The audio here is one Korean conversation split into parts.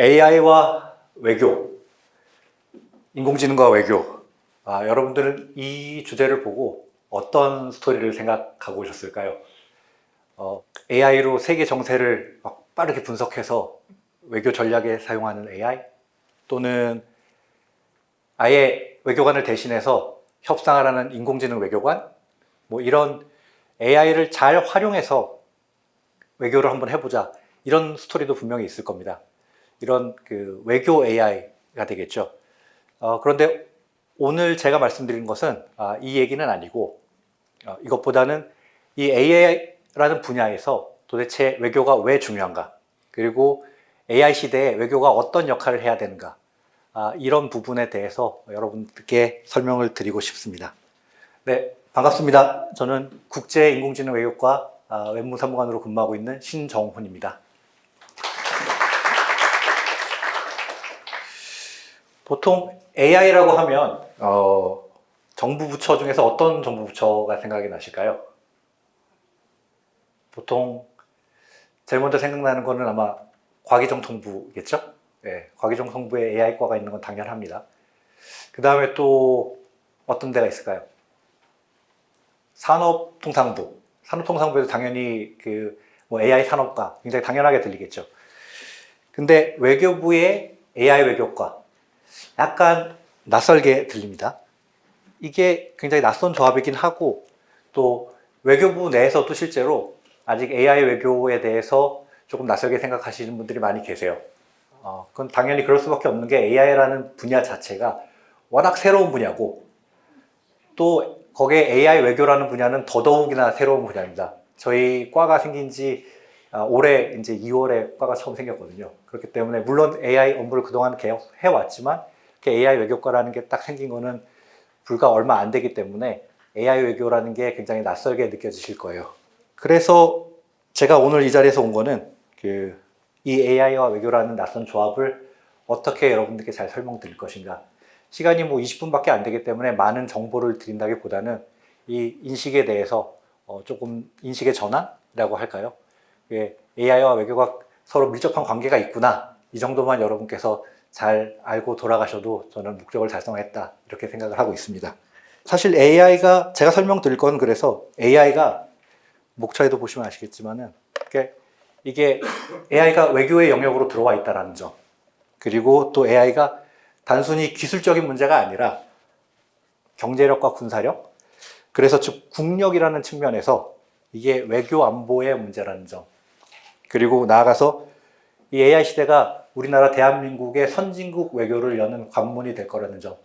AI와 외교, 인공지능과 외교. 여러분들은 이 주제를 보고 어떤 스토리를 생각하고 오셨을까요? AI로 세계 정세를 막 빠르게 분석해서 외교 전략에 사용하는 AI? 또는 아예 외교관을 대신해서 협상을 하는 인공지능 외교관? 뭐 이런 AI를 잘 활용해서 외교를 한번 해보자. 이런 스토리도 분명히 있을 겁니다. 이런 그 외교 AI가 되겠죠. 그런데 오늘 제가 말씀드린 것은 이 얘기는 아니고 이것보다는 이 AI라는 분야에서 도대체 외교가 왜 중요한가, 그리고 AI 시대에 외교가 어떤 역할을 해야 되는가, 이런 부분에 대해서 여러분들께 설명을 드리고 싶습니다. 네, 반갑습니다. 저는 국제인공지능 외교과 외무사무관으로 근무하고 있는 신정훈입니다. 보통 AI라고 하면 정부 부처 중에서 어떤 정부 부처가 생각이 나실까요? 보통 제일 먼저 생각나는 거는 아마 과기정통부겠죠? 네, 과기정통부에 AI과가 있는 건 당연합니다. 그 다음에 또 어떤 데가 있을까요? 산업통상부. 산업통상부에도 당연히 뭐 AI 산업과 굉장히 당연하게 들리겠죠. 근데 외교부의 AI 외교과, 약간 낯설게 들립니다. 이게 굉장히 낯선 조합이긴 하고, 또 외교부 내에서도 실제로 아직 AI 외교에 대해서 조금 낯설게 생각하시는 분들이 많이 계세요. 그건 당연히 그럴 수밖에 없는 게 AI라는 분야 자체가 워낙 새로운 분야고, 또 거기에 AI 외교라는 분야는 더더욱이나 새로운 분야입니다. 저희 과가 생긴 지 올해 이제 2월에 과가 처음 생겼거든요. 그렇기 때문에 물론 AI 업무를 그동안 계속 해왔지만 AI 외교과라는 게 딱 생긴 거는 불과 얼마 안 되기 때문에 AI 외교라는 게 굉장히 낯설게 느껴지실 거예요. 그래서 제가 오늘 이 자리에서 온 거는 이 AI와 외교라는 낯선 조합을 어떻게 여러분들께 잘 설명드릴 것인가. 시간이 뭐 20분밖에 안 되기 때문에 많은 정보를 드린다기보다는 이 인식에 대해서 조금 인식의 전환이라고 할까요? AI와 외교가 서로 밀접한 관계가 있구나, 이 정도만 여러분께서 잘 알고 돌아가셔도 저는 목적을 달성했다, 이렇게 생각을 하고 있습니다. 사실 AI가, 제가 설명드릴 건, 그래서 AI가 목차에도 보시면 아시겠지만은 이게 AI가 외교의 영역으로 들어와 있다는 점, 그리고 또 AI가 단순히 기술적인 문제가 아니라 경제력과 군사력, 그래서 즉 국력이라는 측면에서 이게 외교 안보의 문제라는 점, 그리고 나아가서 이 AI 시대가 우리나라 대한민국의 선진국 외교를 여는 관문이 될 거라는 점,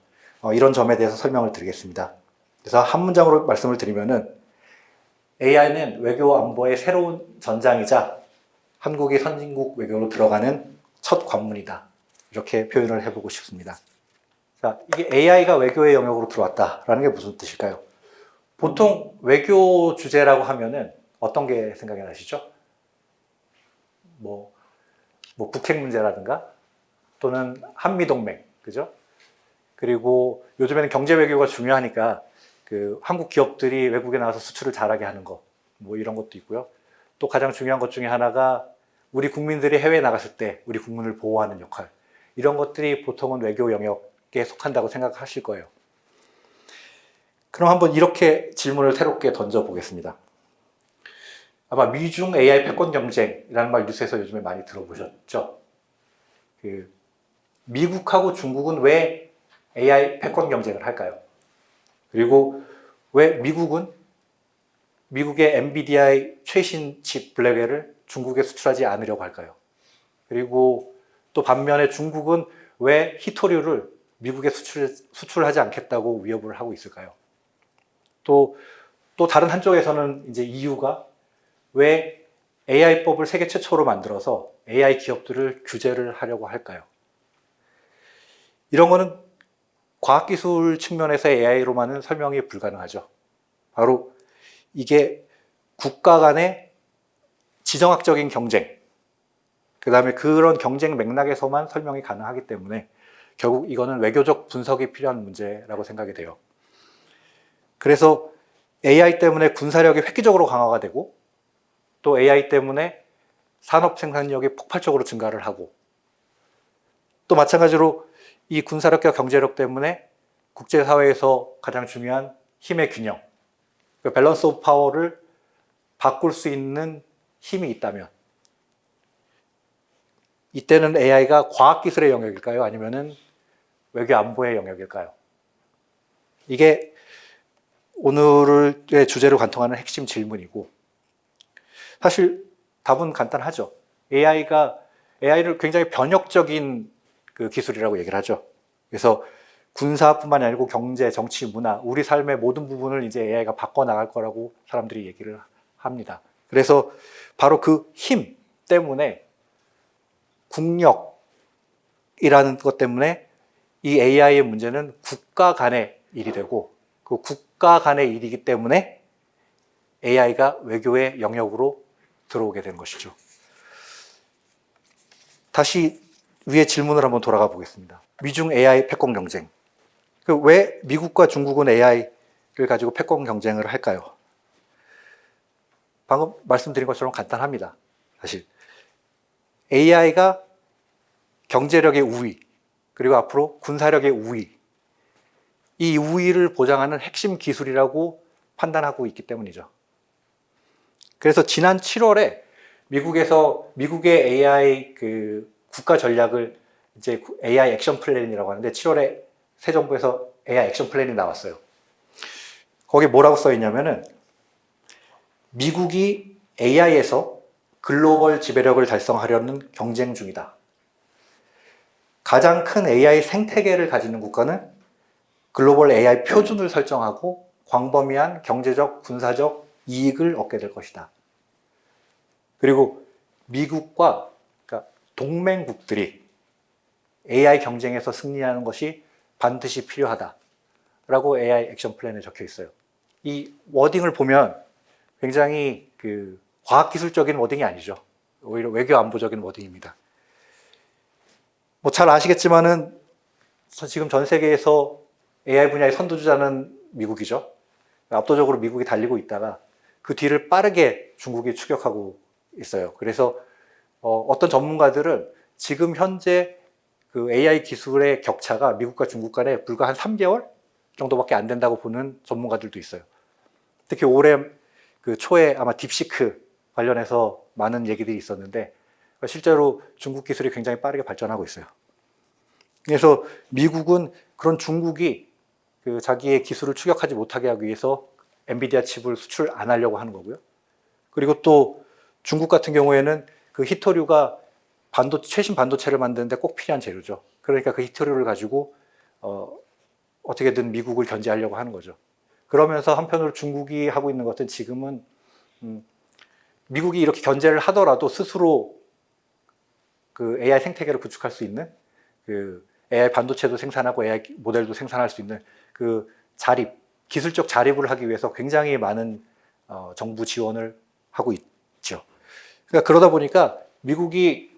이런 점에 대해서 설명을 드리겠습니다. 그래서 한 문장으로 말씀을 드리면은 AI는 외교 안보의 새로운 전장이자 한국이 선진국 외교로 들어가는 첫 관문이다, 이렇게 표현을 해보고 싶습니다. 자, 이게 AI가 외교의 영역으로 들어왔다라는 게 무슨 뜻일까요? 보통 외교 주제라고 하면은 어떤 게 생각이 나시죠? 뭐 북핵 문제라든가, 또는 한미동맹, 그죠? 그리고 요즘에는 경제 외교가 중요하니까 한국 기업들이 외국에 나가서 수출을 잘하게 하는 거, 뭐 이런 것도 있고요. 또 가장 중요한 것 중에 하나가 우리 국민들이 해외에 나갔을 때 우리 국민을 보호하는 역할, 이런 것들이 보통은 외교 영역에 속한다고 생각하실 거예요. 그럼 한번 이렇게 질문을 새롭게 던져보겠습니다. 아마 미중 AI 패권 경쟁이라는 말 뉴스에서 요즘에 많이 들어보셨죠? 미국하고 중국은 왜 AI 패권 경쟁을 할까요? 그리고 왜 미국의 NVIDIA 최신 칩 블랙웰을 중국에 수출하지 않으려고 할까요? 그리고 또 반면에 중국은 왜 히토류를 미국에 수출하지 않겠다고 위협을 하고 있을까요? 또 다른 한쪽에서는 이제 EU가 왜 AI법을 세계 최초로 만들어서 AI 기업들을 규제를 하려고 할까요? 이런 거는 과학기술 측면에서 AI로만은 설명이 불가능하죠. 바로 이게 국가 간의 지정학적인 경쟁, 그 다음에 그런 경쟁 맥락에서만 설명이 가능하기 때문에 결국 이거는 외교적 분석이 필요한 문제라고 생각이 돼요. 그래서 AI 때문에 군사력이 획기적으로 강화가 되고, 또 AI 때문에 산업 생산력이 폭발적으로 증가를 하고, 또 마찬가지로 이 군사력과 경제력 때문에 국제사회에서 가장 중요한 힘의 균형, 그 밸런스 오브 파워를 바꿀 수 있는 힘이 있다면 이때는 AI가 과학기술의 영역일까요? 아니면은 외교 안보의 영역일까요? 이게 오늘의 주제로 관통하는 핵심 질문이고, 사실 답은 간단하죠. AI를 굉장히 변혁적인 그 기술이라고 얘기를 하죠. 그래서 군사뿐만 아니고 경제, 정치, 문화, 우리 삶의 모든 부분을 이제 AI가 바꿔나갈 거라고 사람들이 얘기를 합니다. 그래서 바로 그 힘 때문에, 국력이라는 것 때문에 이 AI의 문제는 국가 간의 일이 되고, 그 국가 간의 일이기 때문에 AI가 외교의 영역으로 들어오게 된 것이죠. 다시 위의 질문을 한번 돌아가 보겠습니다. 미중 AI 패권 경쟁. 왜 미국과 중국은 AI를 가지고 패권 경쟁을 할까요? 방금 말씀드린 것처럼 간단합니다. 사실 AI가 경제력의 우위, 그리고 앞으로 군사력의 우위, 이 우위를 보장하는 핵심 기술이라고 판단하고 있기 때문이죠. 그래서 지난 7월에 미국의 AI 그 국가 전략을 이제 AI 액션 플랜이라고 하는데, 7월에 새 정부에서 AI 액션 플랜이 나왔어요. 거기에 뭐라고 써 있냐면은, 미국이 AI에서 글로벌 지배력을 달성하려는 경쟁 중이다. 가장 큰 AI 생태계를 가지는 국가는 글로벌 AI 표준을 설정하고 광범위한 경제적, 군사적 이익을 얻게 될 것이다. 그리고 미국과, 그러니까 동맹국들이 AI 경쟁에서 승리하는 것이 반드시 필요하다라고 AI 액션 플랜에 적혀 있어요. 이 워딩을 보면 굉장히 그 과학기술적인 워딩이 아니죠. 오히려 외교 안보적인 워딩입니다. 뭐 잘 아시겠지만은 지금 전 세계에서 AI 분야의 선두주자는 미국이죠. 압도적으로 미국이 달리고 있다가 그 뒤를 빠르게 중국이 추격하고 있어요. 그래서 어떤 전문가들은 지금 현재 그 AI 기술의 격차가 미국과 중국 간에 불과 한 3개월 정도밖에 안 된다고 보는 전문가들도 있어요. 특히 올해 그 초에 아마 딥시크 관련해서 많은 얘기들이 있었는데, 실제로 중국 기술이 굉장히 빠르게 발전하고 있어요. 그래서 미국은 그런 중국이 그 자기의 기술을 추격하지 못하게 하기 위해서 엔비디아 칩을 수출 안 하려고 하는 거고요. 그리고 또 중국 같은 경우에는 그 히토류가 최신 반도체를 만드는데 꼭 필요한 재료죠. 그러니까 그 히토류를 가지고 어떻게든 미국을 견제하려고 하는 거죠. 그러면서 한편으로 중국이 하고 있는 것은, 지금은 미국이 이렇게 견제를 하더라도 스스로 그 AI 생태계를 구축할 수 있는, 그 AI 반도체도 생산하고 AI 모델도 생산할 수 있는 그 기술적 자립을 하기 위해서 굉장히 많은 정부 지원을 하고 있죠. 그러니까 그러다 보니까 미국이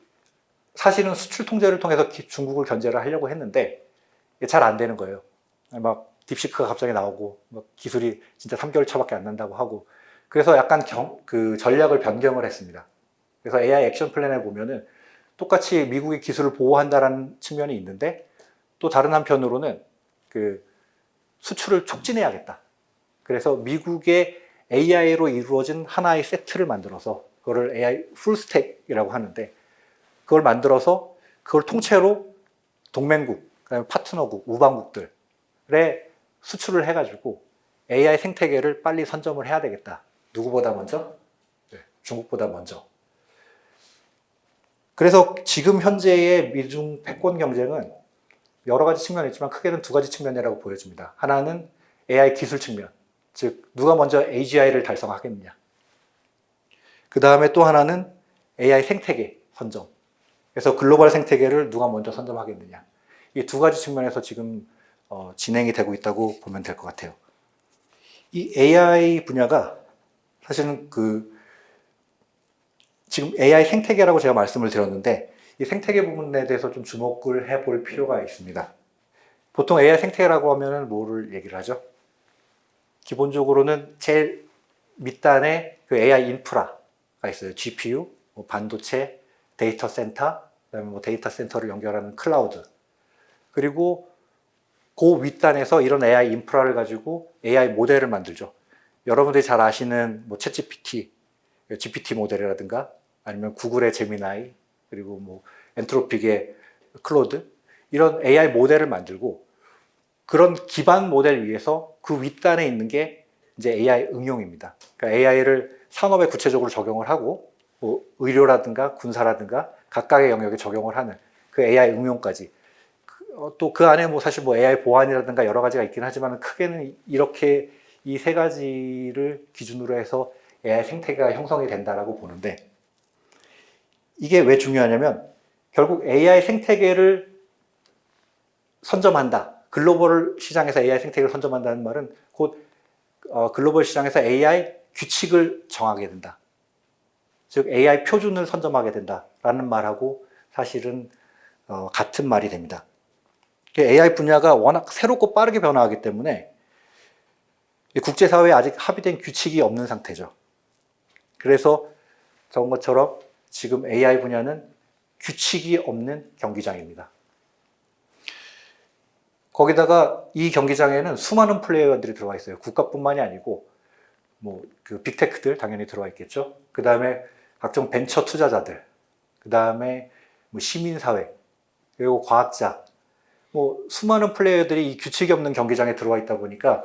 사실은 수출 통제를 통해서 중국을 견제를 하려고 했는데 잘 안 되는 거예요. 막 딥시크가 갑자기 나오고 막 기술이 진짜 3개월 차밖에 안 난다고 하고, 그래서 약간 그 전략을 변경을 했습니다. 그래서 AI 액션 플랜에 보면은 똑같이 미국의 기술을 보호한다라는 측면이 있는데, 또 다른 한편으로는 그 수출을 촉진해야겠다. 그래서 미국의 AI로 이루어진 하나의 세트를 만들어서, 그거를 AI 풀스택이라고 하는데, 그걸 만들어서 그걸 통째로 동맹국, 파트너국, 우방국들에 수출을 해가지고 AI 생태계를 빨리 선점을 해야 되겠다. 누구보다 먼저? 네, 중국보다 먼저. 그래서 지금 현재의 미중 패권 경쟁은 여러 가지 측면이 있지만 크게는 두 가지 측면이라고 보여집니다. 하나는 AI 기술 측면, 즉 누가 먼저 AGI를 달성하겠느냐. 그 다음에 또 하나는 AI 생태계 선점. 그래서 글로벌 생태계를 누가 먼저 선점하겠느냐. 이 두 가지 측면에서 지금 진행이 되고 있다고 보면 될 것 같아요. 이 AI 분야가 사실은 지금 AI 생태계라고 제가 말씀을 드렸는데, 이 생태계 부분에 대해서 좀 주목을 해볼 필요가 있습니다. 보통 AI 생태계라고 하면 뭐를 얘기를 하죠? 기본적으로는 제일 밑단에 그 AI 인프라가 있어요. GPU, 반도체, 데이터 센터, 그다음에 뭐 데이터 센터를 연결하는 클라우드, 그리고 그 윗단에서 이런 AI 인프라를 가지고 AI 모델을 만들죠. 여러분들이 잘 아시는 뭐 챗GPT, GPT 모델이라든가 아니면 구글의 제미나이, 그리고 뭐 엔트로픽의 클로드, 이런 AI 모델을 만들고 그런 기반 모델 위에서 그 윗단에 있는 게 이제 AI 응용입니다. 그러니까 AI를 산업에 구체적으로 적용을 하고 뭐 의료라든가 군사라든가 각각의 영역에 적용을 하는 그 AI 응용까지, 또 그 안에 뭐 사실 뭐 AI 보안이라든가 여러 가지가 있긴 하지만 크게는 이렇게 이 세 가지를 기준으로 해서 AI 생태계가 형성이 된다라고 보는데, 이게 왜 중요하냐면 결국 AI 생태계를 선점한다. 글로벌 시장에서 AI 생태계를 선점한다는 말은 곧 글로벌 시장에서 AI 규칙을 정하게 된다. 즉 AI 표준을 선점하게 된다라는 말하고 사실은 같은 말이 됩니다. AI 분야가 워낙 새롭고 빠르게 변화하기 때문에 국제사회에 아직 합의된 규칙이 없는 상태죠. 그래서 저런 것처럼 지금 AI 분야는 규칙이 없는 경기장입니다. 거기다가 이 경기장에는 수많은 플레이어들이 들어와 있어요. 국가뿐만이 아니고 뭐 그 빅테크들 당연히 들어와 있겠죠. 그 다음에 각종 벤처 투자자들, 그 다음에 뭐 시민사회, 그리고 과학자, 뭐 수많은 플레이어들이 이 규칙이 없는 경기장에 들어와 있다 보니까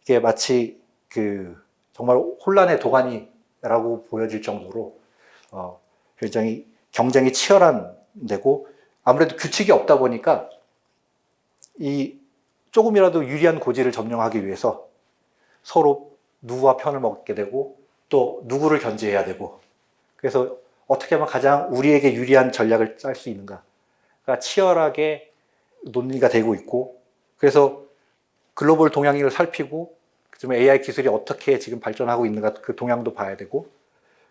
이게 마치 그 정말 혼란의 도가니라고 보여질 정도로 굉장히 경쟁이 치열한 데고, 아무래도 규칙이 없다 보니까 이 조금이라도 유리한 고지를 점령하기 위해서 서로 누구와 편을 먹게 되고 또 누구를 견제해야 되고, 그래서 어떻게 하면 가장 우리에게 유리한 전략을 짤 수 있는가가 치열하게 논의가 되고 있고, 그래서 글로벌 동향을 살피고 지금 AI 기술이 어떻게 지금 발전하고 있는가 그 동향도 봐야 되고,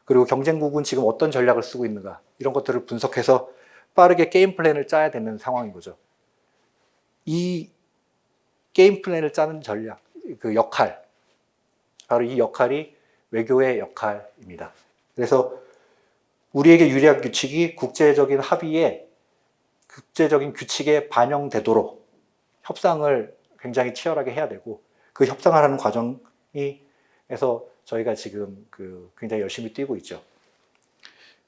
그리고 경쟁국은 지금 어떤 전략을 쓰고 있는가 이런 것들을 분석해서 빠르게 게임 플랜을 짜야 되는 상황인 거죠. 이 게임 플랜을 짜는 전략, 그 역할, 바로 이 역할이 외교의 역할입니다. 그래서 우리에게 유리한 규칙이 국제적인 합의에, 국제적인 규칙에 반영되도록 협상을 굉장히 치열하게 해야 되고, 그 협상을 하는 과정에서 저희가 지금 굉장히 열심히 뛰고 있죠.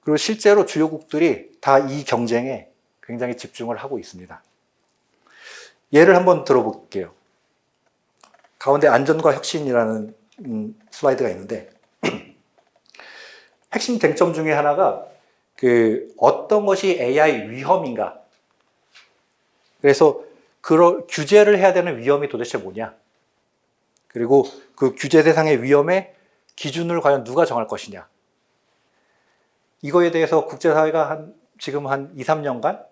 그리고 실제로 주요국들이 다 이 경쟁에 굉장히 집중을 하고 있습니다. 예를 한번 들어볼게요. 가운데 안전과 혁신이라는 슬라이드가 있는데 핵심 쟁점 중에 하나가 어떤 것이 AI 위험인가. 그래서 규제를 해야 되는 위험이 도대체 뭐냐. 그리고 그 규제 대상의 위험의 기준을 과연 누가 정할 것이냐. 이거에 대해서 국제사회가 지금 한 2, 3년간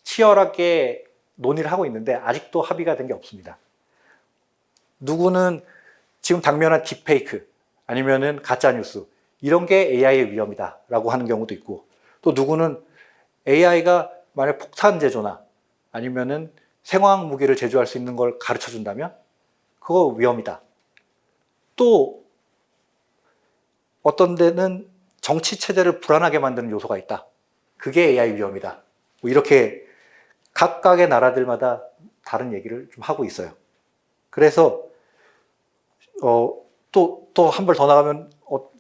치열하게 논의를 하고 있는데 아직도 합의가 된 게 없습니다. 누구는 지금 당면한 딥페이크 아니면은 가짜뉴스 이런 게 AI의 위험이다라고 하는 경우도 있고, 또 누구는 AI가 만약 폭탄 제조나 아니면은 생화학 무기를 제조할 수 있는 걸 가르쳐 준다면 그거 위험이다. 또 어떤 데는 정치 체제를 불안하게 만드는 요소가 있다. 그게 AI 위험이다. 뭐 이렇게 각각의 나라들마다 다른 얘기를 좀 하고 있어요. 그래서 또 한 발 더 나가면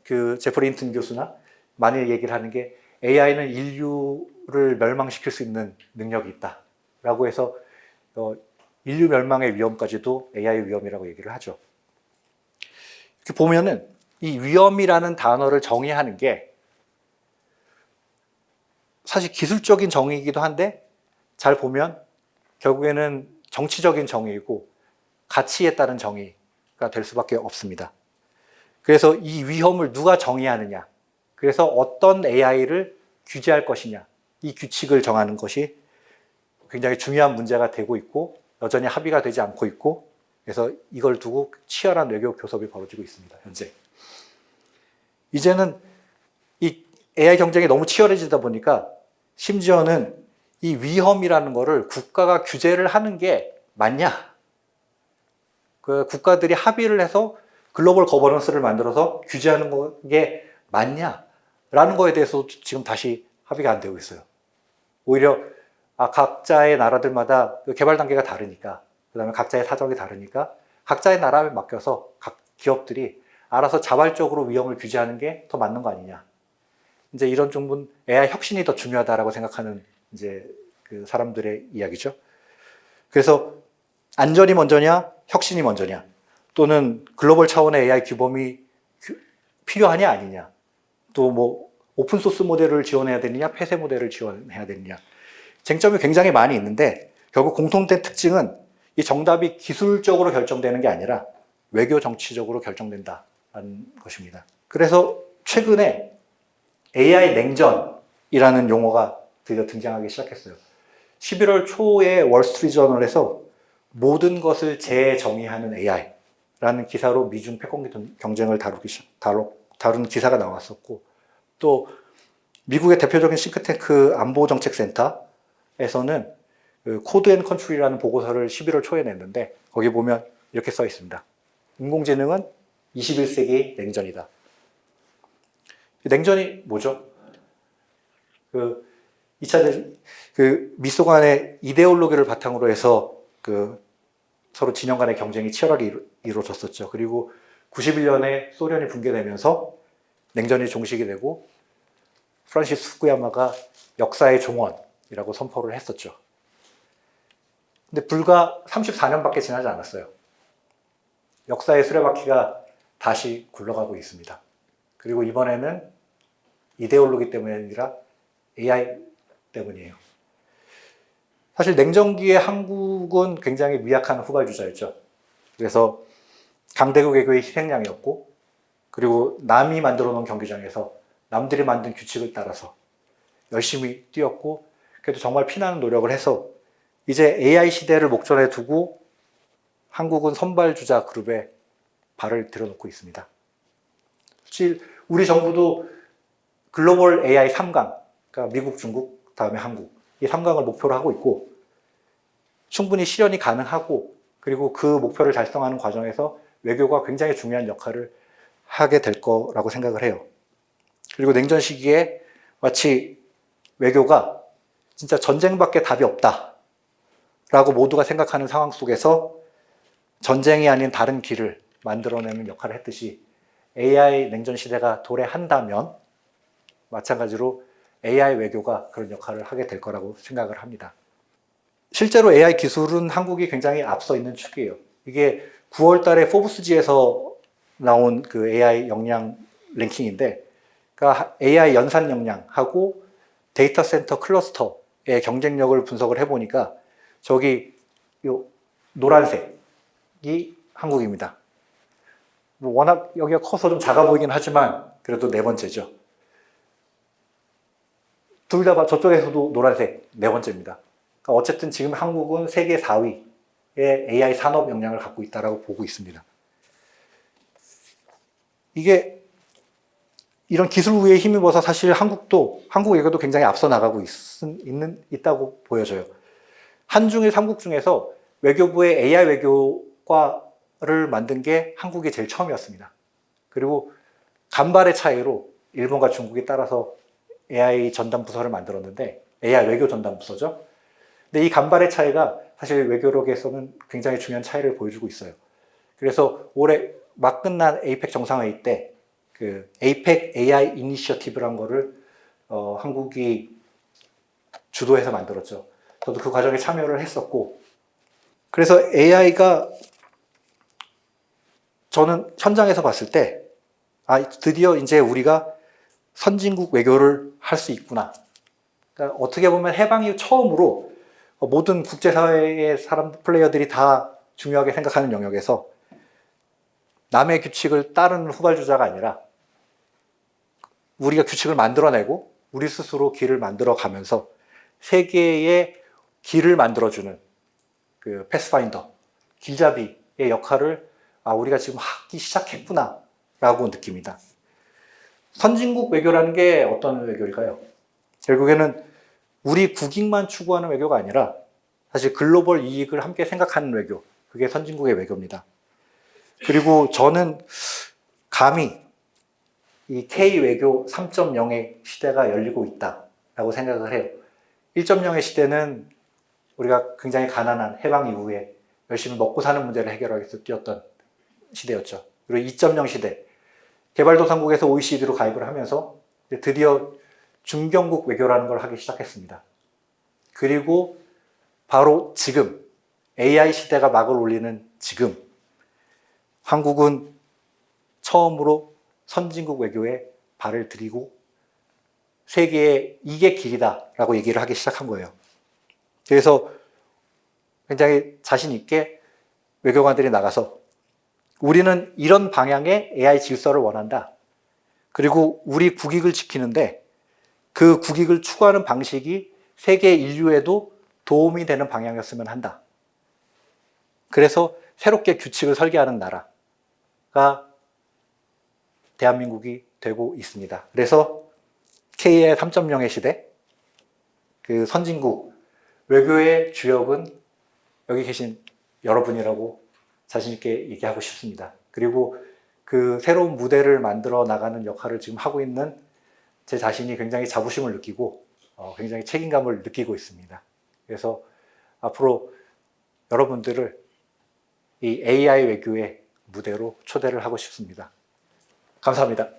그 제프리 힌튼 교수나 많이 얘기를 하는 게 AI는 인류를 멸망시킬 수 있는 능력이 있다라고 해서 인류 멸망의 위험까지도 AI 위험이라고 얘기를 하죠. 이렇게 보면은 이 위험이라는 단어를 정의하는 게 사실 기술적인 정의이기도 한데 잘 보면 결국에는 정치적인 정의이고 가치에 따른 정의가 될 수밖에 없습니다. 그래서 이 위험을 누가 정의하느냐, 그래서 어떤 AI를 규제할 것이냐, 이 규칙을 정하는 것이 굉장히 중요한 문제가 되고 있고 여전히 합의가 되지 않고 있고, 그래서 이걸 두고 치열한 외교 교섭이 벌어지고 있습니다. 현재 이제는 이 AI 경쟁이 너무 치열해지다 보니까 심지어는 이 위험이라는 거를 국가가 규제를 하는 게 맞냐, 그 국가들이 합의를 해서 글로벌 거버넌스를 만들어서 규제하는 게 맞냐라는 거에 대해서 지금 다시 합의가 안 되고 있어요. 오히려 각자의 나라들마다 그 개발 단계가 다르니까, 그 다음에 각자의 사정이 다르니까 각자의 나라에 맡겨서 각 기업들이 알아서 자발적으로 위험을 규제하는 게 더 맞는 거 아니냐. 이제 이런 쪽은 AI 혁신이 더 중요하다라고 생각하는 이제 그 사람들의 이야기죠. 그래서 안전이 먼저냐, 혁신이 먼저냐, 또는 글로벌 차원의 AI 규범이 필요하냐 아니냐, 또 뭐 오픈소스 모델을 지원해야 되느냐, 폐쇄 모델을 지원해야 되느냐, 쟁점이 굉장히 많이 있는데 결국 공통된 특징은 이 정답이 기술적으로 결정되는 게 아니라 외교 정치적으로 결정된다는 것입니다. 그래서 최근에 AI 냉전이라는 용어가 드디어 등장하기 시작했어요. 11월 초에 월스트리트저널에서 모든 것을 재정의하는 AI라는 기사로 미중 패권 경쟁을 다룬 기사가 나왔었고, 또 미국의 대표적인 싱크탱크 안보정책센터에서는 그 코드 앤 컨트리라는 보고서를 11월 초에 냈는데 거기 보면 이렇게 써 있습니다. 인공지능은 21세기 냉전이다. 냉전이 뭐죠? 그 2차 미소 간의 이데올로기를 바탕으로 해서 서로 진영 간의 경쟁이 치열하게 이루어졌었죠. 그리고 91년에 소련이 붕괴되면서 냉전이 종식이 되고 프란시스 후쿠야마가 역사의 종언이라고 선포를 했었죠. 근데 불과 34년밖에 지나지 않았어요. 역사의 수레바퀴가 다시 굴러가고 있습니다. 그리고 이번에는 이데올로기 때문이 아니라 AI 때문이에요. 사실 냉전기에 한국은 굉장히 미약한 후발주자였죠. 그래서 강대국 외교의 희생양이었고, 그리고 남이 만들어 놓은 경기장에서 남들이 만든 규칙을 따라서 열심히 뛰었고, 그래도 정말 피나는 노력을 해서 이제 AI 시대를 목전에 두고 한국은 선발주자 그룹에 발을 들여놓고 있습니다. 사실 우리 정부도 글로벌 AI 3강, 그러니까 미국, 중국, 다음에 한국, 이 3강을 목표로 하고 있고, 충분히 실현이 가능하고, 그리고 그 목표를 달성하는 과정에서 외교가 굉장히 중요한 역할을 하게 될 거라고 생각을 해요. 그리고 냉전 시기에 마치 외교가 진짜 전쟁밖에 답이 없다라고 모두가 생각하는 상황 속에서 전쟁이 아닌 다른 길을 만들어내는 역할을 했듯이 AI 냉전 시대가 도래한다면 마찬가지로 AI 외교가 그런 역할을 하게 될 거라고 생각을 합니다. 실제로 AI 기술은 한국이 굉장히 앞서 있는 축이에요. 이게 9월 달에 포브스지에서 나온 그 AI 역량 랭킹인데, 그러니까 AI 연산 역량하고 데이터 센터 클러스터의 경쟁력을 분석을 해보니까 저기 요 노란색이 한국입니다. 워낙 여기가 커서 좀 작아 보이긴 하지만 그래도 네 번째죠. 둘 다 저쪽에서도 노란색 네 번째입니다. 그러니까 어쨌든 지금 한국은 세계 4위의 AI 산업 역량을 갖고 있다고 보고 있습니다. 이게 이런 기술 우위에 힘입어서 사실 한국 외교도 굉장히 앞서 나가고 있다고 보여져요. 한중일 3국 중에서 외교부의 AI 외교과를 만든 게 한국이 제일 처음이었습니다. 그리고 간발의 차이로 일본과 중국이 따라서 AI 전담 부서를 만들었는데, AI 외교 전담 부서죠. 근데 이 간발의 차이가 사실 외교력에서는 굉장히 중요한 차이를 보여주고 있어요. 그래서 올해 막 끝난 에이펙 정상회의 때 그 에이펙 AI 이니셔티브란 거를 한국이 주도해서 만들었죠. 저도 그 과정에 참여를 했었고, 그래서 AI가 저는 현장에서 봤을 때 드디어 이제 우리가 선진국 외교를 할 수 있구나. 그러니까 어떻게 보면 해방 이후 처음으로 모든 국제사회의 플레이어들이 다 중요하게 생각하는 영역에서 남의 규칙을 따르는 후발주자가 아니라 우리가 규칙을 만들어내고 우리 스스로 길을 만들어 가면서 세계의 길을 만들어주는 그 패스파인더, 길잡이의 역할을 우리가 지금 하기 시작했구나 라고 느낍니다. 선진국 외교라는 게 어떤 외교일까요? 결국에는 우리 국익만 추구하는 외교가 아니라 사실 글로벌 이익을 함께 생각하는 외교, 그게 선진국의 외교입니다. 그리고 저는 감히 이 K 외교 3.0의 시대가 열리고 있다라고 생각을 해요. 1.0의 시대는 우리가 굉장히 가난한 해방 이후에 열심히 먹고 사는 문제를 해결하기 위해서 뛰었던 시대였죠. 그리고 2.0 시대, 개발도상국에서 OECD로 가입을 하면서 드디어 중견국 외교라는 걸 하기 시작했습니다. 그리고 바로 지금 AI 시대가 막을 올리는 지금 한국은 처음으로 선진국 외교에 발을 들이고 세계에 이게 길이다라고 얘기를 하기 시작한 거예요. 그래서 굉장히 자신 있게 외교관들이 나가서 우리는 이런 방향의 AI 질서를 원한다. 그리고 우리 국익을 지키는데 그 국익을 추구하는 방식이 세계 인류에도 도움이 되는 방향이었으면 한다. 그래서 새롭게 규칙을 설계하는 나라가 대한민국이 되고 있습니다. 그래서 K의 3.0의 시대, 그 선진국 외교의 주역은 여기 계신 여러분이라고 자신 있게 얘기하고 싶습니다. 그리고 그 새로운 무대를 만들어 나가는 역할을 지금 하고 있는 제 자신이 굉장히 자부심을 느끼고 굉장히 책임감을 느끼고 있습니다. 그래서 앞으로 여러분들을 이 AI 외교의 무대로 초대를 하고 싶습니다. 감사합니다.